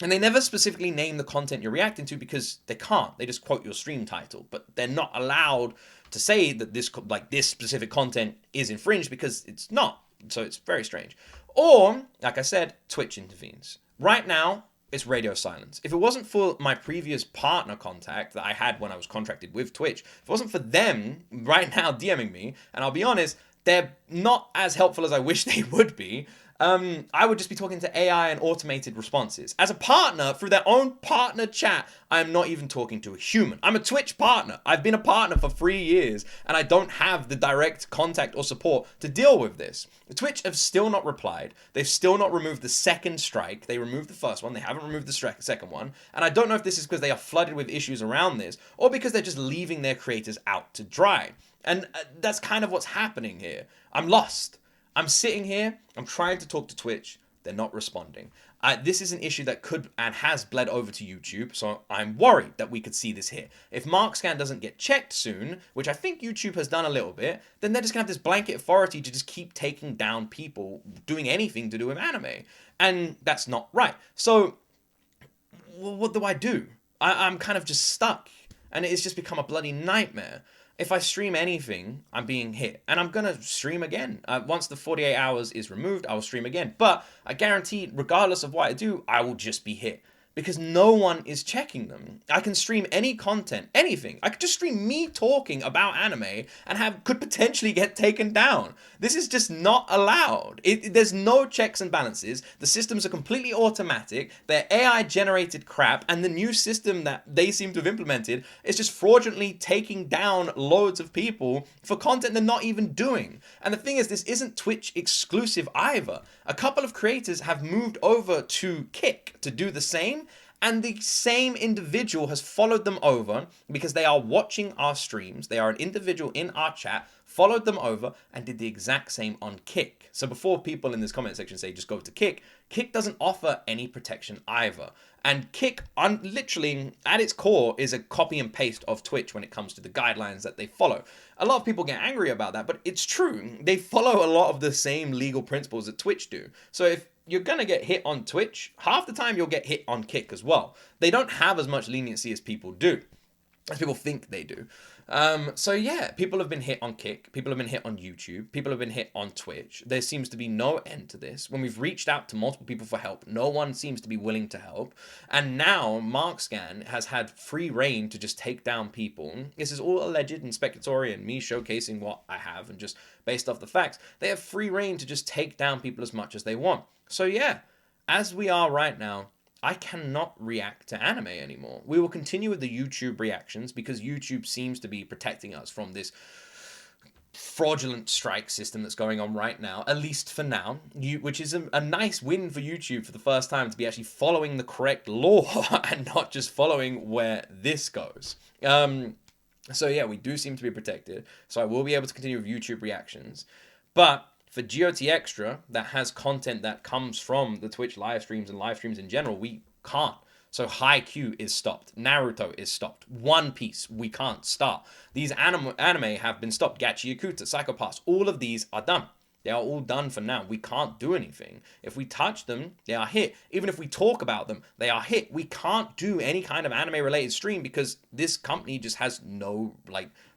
And they never specifically name the content you're reacting to because they can't. They just quote your stream title, but they're not allowed to say that this specific content is infringed because it's not. So it's very strange. Or, like I said, Twitch intervenes. Right now, it's radio silence. If it wasn't for my previous partner contact that I had when I was contracted with Twitch, if it wasn't for them right now DMing me, and I'll be honest, they're not as helpful as I wish they would be, I would just be talking to AI and automated responses. As a partner, through their own partner chat, I am not even talking to a human. I'm a Twitch partner. I've been a partner for 3 years, and I don't have the direct contact or support to deal with this. Twitch have still not replied. They've still not removed the second strike. They removed the first one. They haven't removed the second one. And I don't know if this is because they are flooded with issues around this, or because they're just leaving their creators out to dry. And that's kind of what's happening here. I'm lost. I'm sitting here, I'm trying to talk to Twitch, they're not responding. This is an issue that could and has bled over to YouTube, so I'm worried that we could see this here. If MarkScan doesn't get checked soon, which I think YouTube has done a little bit, then they're just going to have this blanket authority to just keep taking down people doing anything to do with anime. And that's not right. So what do I do? I'm kind of just stuck, and it's just become a bloody nightmare. If I stream anything, I'm being hit. And I'm going to stream again. Once the 48 hours is removed, I will stream again. But I guarantee, regardless of what I do, I will just be hit. Because no one is checking them. I can stream any content, anything. I could just stream me talking about anime and could potentially get taken down. This is just not allowed. There's no checks and balances. The systems are completely automatic. They're AI generated crap, and the new system that they seem to have implemented is just fraudulently taking down loads of people for content they're not even doing. And the thing is, this isn't Twitch exclusive either. A couple of creators have moved over to Kick to do the same, and the same individual has followed them over because they are watching our streams. They are an individual in our chat, followed them over, and did the exact same on Kick. So before people in this comment section say just go to Kick, Kick doesn't offer any protection either. And Kick, literally, at its core, is a copy and paste of Twitch when it comes to the guidelines that they follow. A lot of people get angry about that, but it's true. They follow a lot of the same legal principles that Twitch do. So if you're going to get hit on Twitch, half the time you'll get hit on Kick as well. They don't have as much leniency as people do, as people think they do. So yeah, people have been hit on Kick, people have been hit on YouTube, people have been hit on Twitch. There seems to be no end to this. When we've reached out to multiple people for help, no one seems to be willing to help. And now MarkScan has had free reign to just take down people. This is all alleged and speculatory and me showcasing what I have and just based off the facts. They have free reign to just take down people as much as they want. So yeah, as we are right now, I cannot react to anime anymore. We will continue with the YouTube reactions because YouTube seems to be protecting us from this fraudulent strike system that's going on right now, at least for now, which is a nice win for YouTube for the first time to be actually following the correct law and not just following where this goes. So yeah, we do seem to be protected. So I will be able to continue with YouTube reactions. But for G.O.T Extra, that has content that comes from the Twitch live streams and live streams in general, we can't. So Haikyuu is stopped. Naruto is stopped. One Piece, we can't start. These anime have been stopped. Gachi Yakuta, Psycho Pass, all of these are done. They are all done for now. We can't do anything. If we touch them, they are hit. Even if we talk about them, they are hit. We can't do any kind of anime-related stream because this company just has no,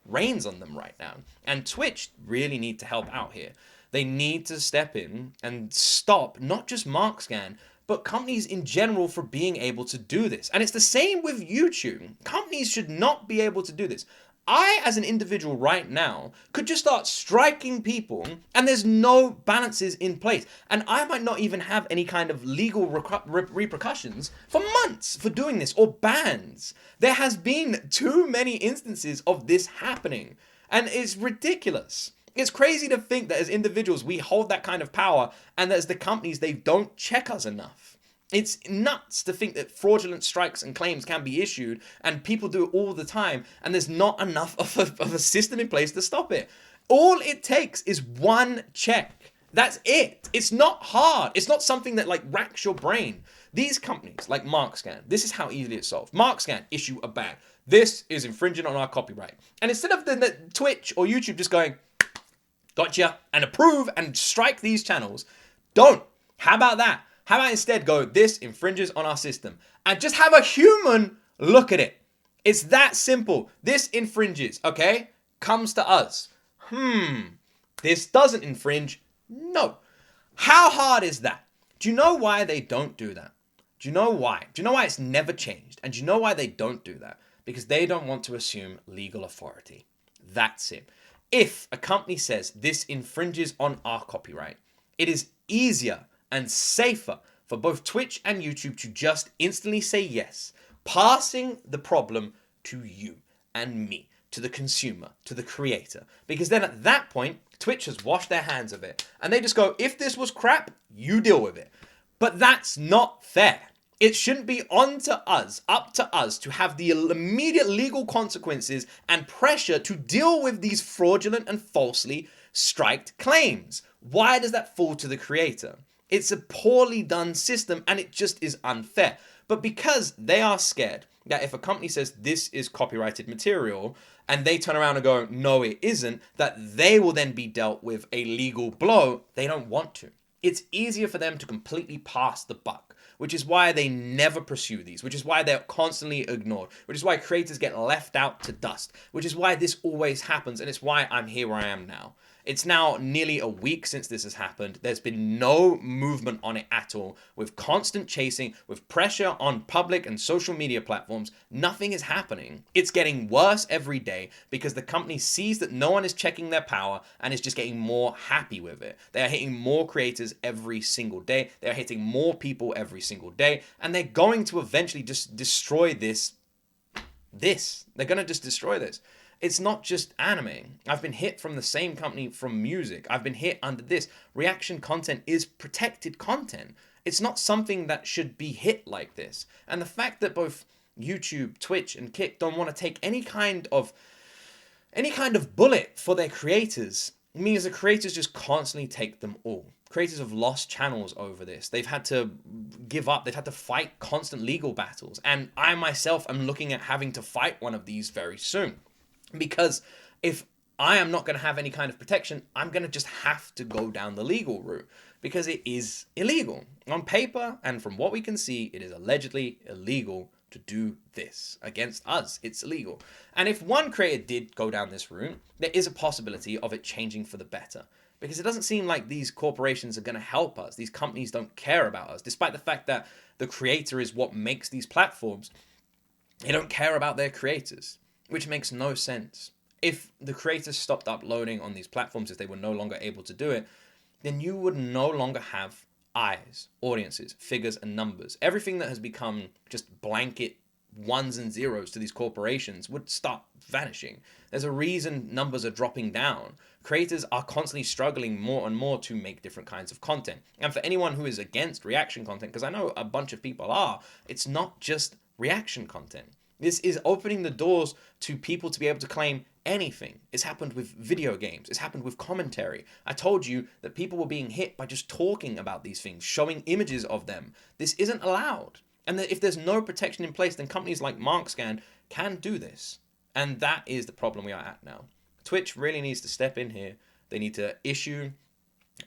reins on them right now. And Twitch really need to help out here. They need to step in and stop not just MarkScan, but companies in general for being able to do this. And it's the same with YouTube. Companies should not be able to do this. I, as an individual right now, could just start striking people and there's no balances in place. And I might not even have any kind of legal repercussions for months for doing this or bans. There has been too many instances of this happening and it's ridiculous. It's crazy to think that as individuals, we hold that kind of power and that as the companies, they don't check us enough. It's nuts to think that fraudulent strikes and claims can be issued and people do it all the time and there's not enough of a system in place to stop it. All it takes is one check. That's it. It's not hard. It's not something that racks your brain. These companies like MarkScan, this is how easily it's solved. MarkScan issue a ban. This is infringing on our copyright. And instead of the Twitch or YouTube just going, gotcha, and approve and strike these channels, don't. How about that? How about instead go, this infringes on our system, and just have a human look at it. It's that simple. This infringes, okay? Comes to us. This doesn't infringe. No. How hard is that? Do you know why they don't do that? Do you know why? Do you know why it's never changed? And do you know why they don't do that? Because they don't want to assume legal authority. That's it. If a company says this infringes on our copyright, it is easier and safer for both Twitch and YouTube to just instantly say yes, passing the problem to you and me, to the consumer, to the creator. Because then at that point, Twitch has washed their hands of it. And they just go, if this was crap, you deal with it. But that's not fair. It shouldn't be up to us to have the immediate legal consequences and pressure to deal with these fraudulent and falsely striked claims. Why does that fall to the creator? It's a poorly done system and it just is unfair. But because they are scared that if a company says this is copyrighted material and they turn around and go, no, it isn't, that they will then be dealt with a legal blow, they don't want to. It's easier for them to completely pass the buck, which is why they never pursue these, which is why they're constantly ignored, which is why creators get left out to dust, which is why this always happens, and it's why I'm here where I am now. It's now nearly a week since this has happened. There's been no movement on it at all. With constant chasing, with pressure on public and social media platforms, nothing is happening. It's getting worse every day because the company sees that no one is checking their power and is just getting more happy with it. They are hitting more creators every single day. They are hitting more people every single day. And they're going to eventually just destroy this. They're going to just destroy this. It's not just anime. I've been hit from the same company from music. I've been hit under this. Reaction content is protected content. It's not something that should be hit like this. And the fact that both YouTube, Twitch, and Kick don't want to take any kind of bullet for their creators means the creators just constantly take them all. Creators have lost channels over this. They've had to give up. They've had to fight constant legal battles. And I myself am looking at having to fight one of these very soon. Because if I am not going to have any kind of protection, I'm going to just have to go down the legal route because it is illegal. On paper, and from what we can see, it is allegedly illegal to do this against us. It's illegal. And if one creator did go down this route, there is a possibility of it changing for the better. Because it doesn't seem like these corporations are going to help us. These companies don't care about us. Despite the fact that the creator is what makes these platforms, they don't care about their creators. Which makes no sense. If the creators stopped uploading on these platforms, if they were no longer able to do it, then you would no longer have eyes, audiences, figures, and numbers. Everything that has become just blanket ones and zeros to these corporations would start vanishing. There's a reason numbers are dropping down. Creators are constantly struggling more and more to make different kinds of content. And for anyone who is against reaction content, because I know a bunch of people are, it's not just reaction content. This is opening the doors to people to be able to claim anything. It's happened with video games. It's happened with commentary. I told you that people were being hit by just talking about these things, showing images of them. This isn't allowed. And that if there's no protection in place, then companies like MarkScan can do this. And that is the problem we are at now. Twitch really needs to step in here. They need to issue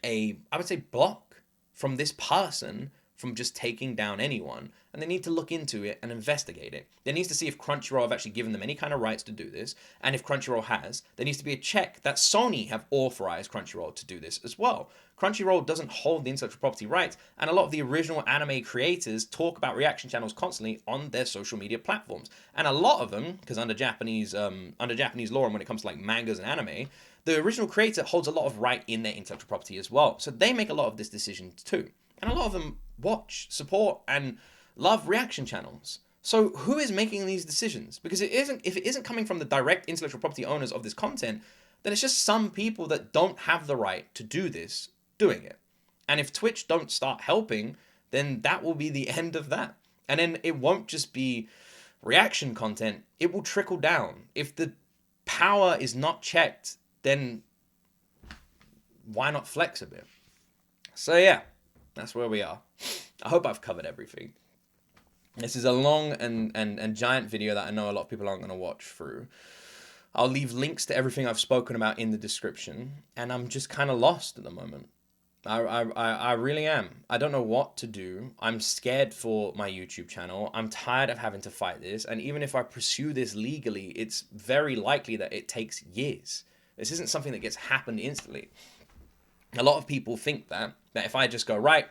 I would say, block from this person from just taking down anyone, and they need to look into it and investigate it. There needs to see if Crunchyroll have actually given them any kind of rights to do this, and if Crunchyroll has, there needs to be a check that Sony have authorized Crunchyroll to do this as well. Crunchyroll doesn't hold the intellectual property rights, and a lot of the original anime creators talk about reaction channels constantly on their social media platforms. And a lot of them, because under Japanese law, and when it comes to like mangas and anime, the original creator holds a lot of right in their intellectual property as well. So they make a lot of this decision too. And a lot of them watch, support, and love reaction channels. So who is making these decisions? Because if it isn't coming from the direct intellectual property owners of this content, then it's just some people that don't have the right to do this, doing it. And if Twitch don't start helping, then that will be the end of that. And then it won't just be reaction content, it will trickle down. If the power is not checked, then why not flex a bit? So yeah, that's where we are. I hope I've covered everything. This is a long and giant video that I know a lot of people aren't going to watch through. I'll leave links to everything I've spoken about in the description, and I'm just kind of lost at the moment. I really am. I don't know what to do. I'm scared for my YouTube channel. I'm tired of having to fight this, and even if I pursue this legally, it's very likely that it takes years. This isn't something that gets happened instantly. A lot of people think that if I just go, right,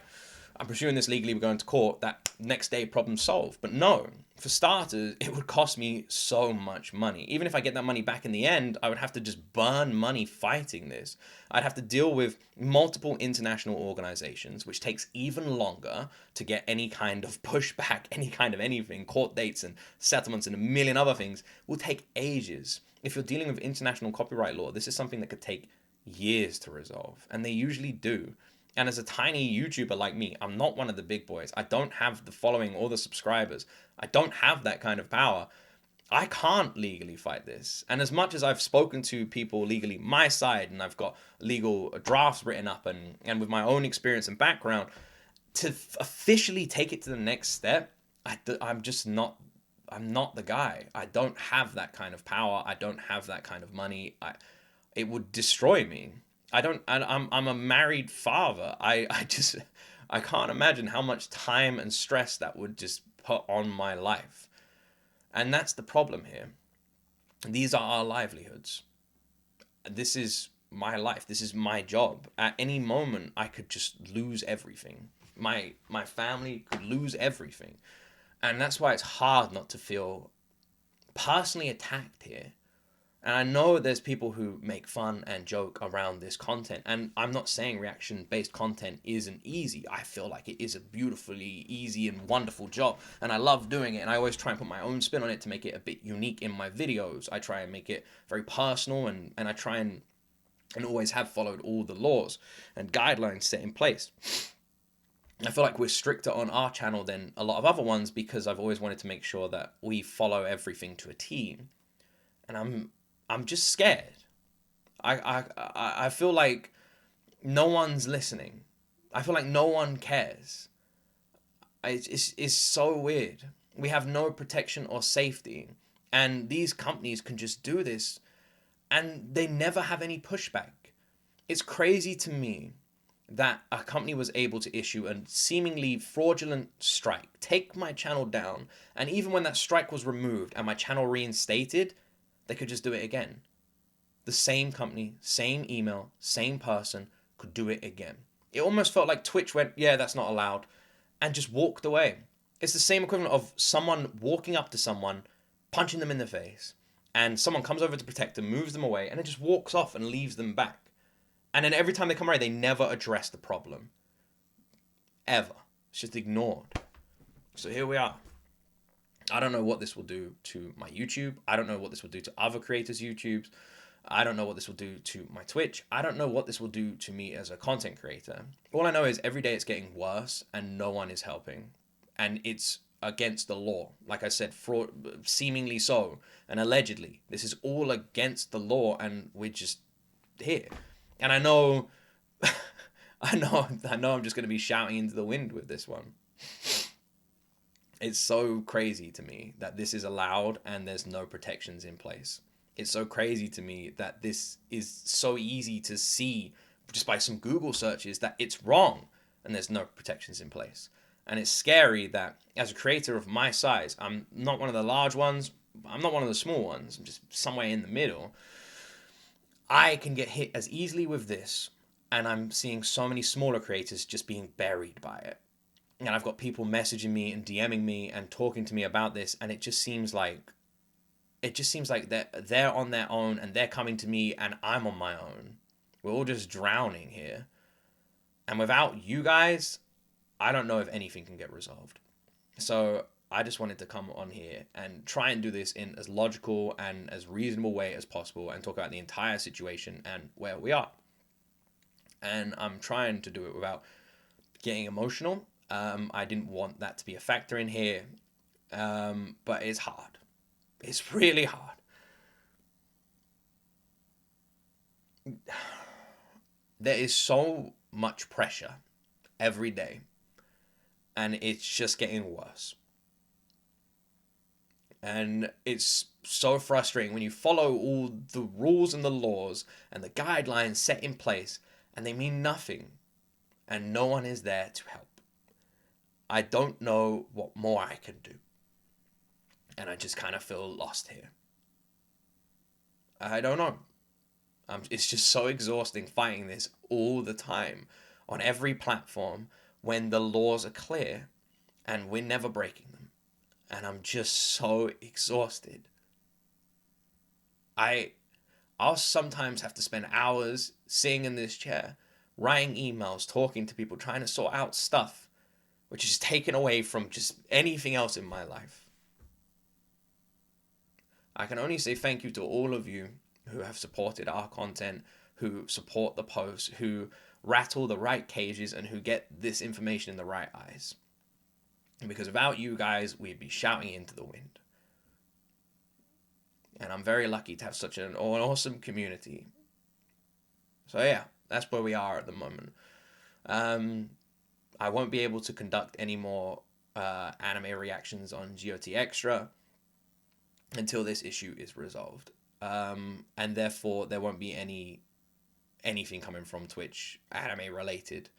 I'm pursuing this legally, we're going to court, that next day problem solved. But no, for starters, it would cost me so much money. Even if I get that money back in the end, I would have to just burn money fighting this. I'd have to deal with multiple international organizations, which takes even longer to get any kind of pushback, any kind of anything. Court dates and settlements and a million other things will take ages. If you're dealing with international copyright law, this is something that could take years to resolve, and they usually do. And as a tiny YouTuber like me, I'm not one of the big boys. I don't have the following or the subscribers. I don't have that kind of power. I can't legally fight this. And as much as I've spoken to people legally my side, and I've got legal drafts written up, and with my own experience and background, to officially take it to the next step, I'm just not. I'm not the guy. I don't have that kind of power. I don't have that kind of money. It would destroy me. I don't. I'm a married father. I just I can't imagine how much time and stress that would just put on my life. And that's the problem here. These are our livelihoods. This is my life. This is my job. At any moment, I could just lose everything. My family could lose everything. And that's why it's hard not to feel personally attacked here. And I know there's people who make fun and joke around this content. And I'm not saying reaction based content isn't easy. I feel like it is a beautifully easy and wonderful job. And I love doing it. And I always try and put my own spin on it to make it a bit unique in my videos. I try and make it very personal. And I try and always have followed all the laws and guidelines set in place. I feel like we're stricter on our channel than a lot of other ones because I've always wanted to make sure that we follow everything to a T. And I'm just scared. I feel like no one's listening. I feel like no one cares. It's so weird. We have no protection or safety. And these companies can just do this and they never have any pushback. It's crazy to me that a company was able to issue a seemingly fraudulent strike, take my channel down, and even when that strike was removed and my channel reinstated, they could just do it again. The same company, same email, same person could do it again. It almost felt like Twitch went, yeah, that's not allowed, and just walked away. It's the same equivalent of someone walking up to someone, punching them in the face, and someone comes over to protect them, moves them away, and it just walks off and leaves them back. And then every time they come around, they never address the problem. Ever. It's just ignored. So here we are. I don't know what this will do to my YouTube. I don't know what this will do to other creators' YouTubes. I don't know what this will do to my Twitch. I don't know what this will do to me as a content creator. All I know is every day it's getting worse and no one is helping. And it's against the law. Like I said, fraud, seemingly so, and allegedly. This is all against the law and we're just here. And I know, I know I'm just going to be shouting into the wind with this one. It's so crazy to me that this is allowed and there's no protections in place. It's so crazy to me that this is so easy to see just by some Google searches that it's wrong and there's no protections in place. And it's scary that as a creator of my size, I'm not one of the large ones, I'm not one of the small ones, I'm just somewhere in the middle. I can get hit as easily with this, and I'm seeing so many smaller creators just being buried by it. And I've got people messaging me and DMing me and talking to me about this, and it just seems like they're on their own and they're coming to me and I'm on my own. We're all just drowning here. And without you guys, I don't know if anything can get resolved. So I just wanted to come on here and try and do this in as logical and as reasonable way as possible and talk about the entire situation and where we are. And I'm trying to do it without getting emotional. I didn't want that to be a factor in here, but it's hard. It's really hard. There is so much pressure every day, and it's just getting worse. And it's so frustrating when you follow all the rules and the laws and the guidelines set in place and they mean nothing and no one is there to help. I don't know what more I can do. And I just kind of feel lost here. I don't know. It's just so exhausting fighting this all the time on every platform when the laws are clear and we're never breaking them. And I'm just so exhausted. I'll sometimes have to spend hours sitting in this chair, writing emails, talking to people, trying to sort out stuff, which is taken away from just anything else in my life. I can only say thank you to all of you who have supported our content, who support the posts, who rattle the right cages, and who get this information in the right eyes. Because without you guys, we'd be shouting into the wind. And I'm very lucky to have such an awesome community. So yeah, that's where we are at the moment. I won't be able to conduct any more anime reactions on G.O.T Extra until this issue is resolved. And therefore there won't be anything coming from Twitch anime related,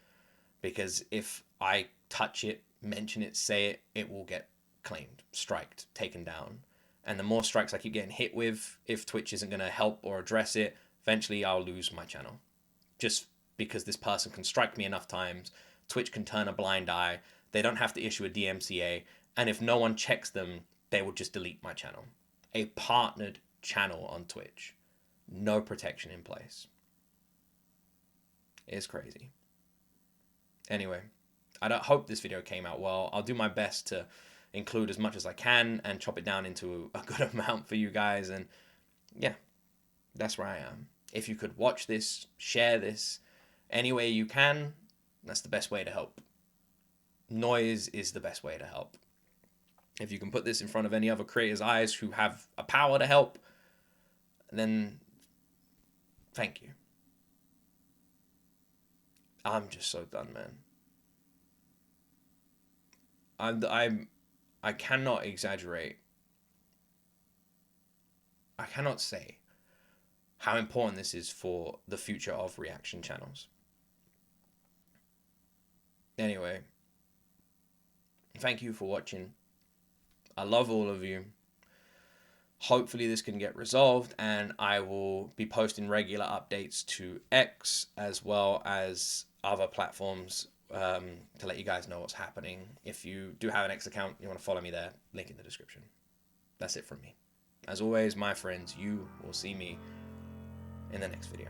because if I touch it, mention it, say it, it will get claimed, striked, taken down. And the more strikes I keep getting hit with, if Twitch isn't going to help or address it, eventually I'll lose my channel. Just because this person can strike me enough times, Twitch can turn a blind eye, they don't have to issue a DMCA, and if no one checks them, they will just delete my channel. A partnered channel on Twitch. No protection in place. It's crazy. Anyway, I don't hope this video came out well. I'll do my best to include as much as I can and chop it down into a good amount for you guys. And yeah, that's where I am. If you could watch this, share this, any way you can, that's the best way to help. Noise is the best way to help. If you can put this in front of any other creators' eyes who have a power to help, then thank you. I'm just so done, man. I cannot exaggerate. I cannot say how important this is for the future of reaction channels. Anyway, thank you for watching. I love all of you. Hopefully this can get resolved, and I will be posting regular updates to X as well as other platforms to let you guys know what's happening. If you do have an X account, you want to follow me there, link in the description. That's it from me. As always, my friends, you will see me in the next video.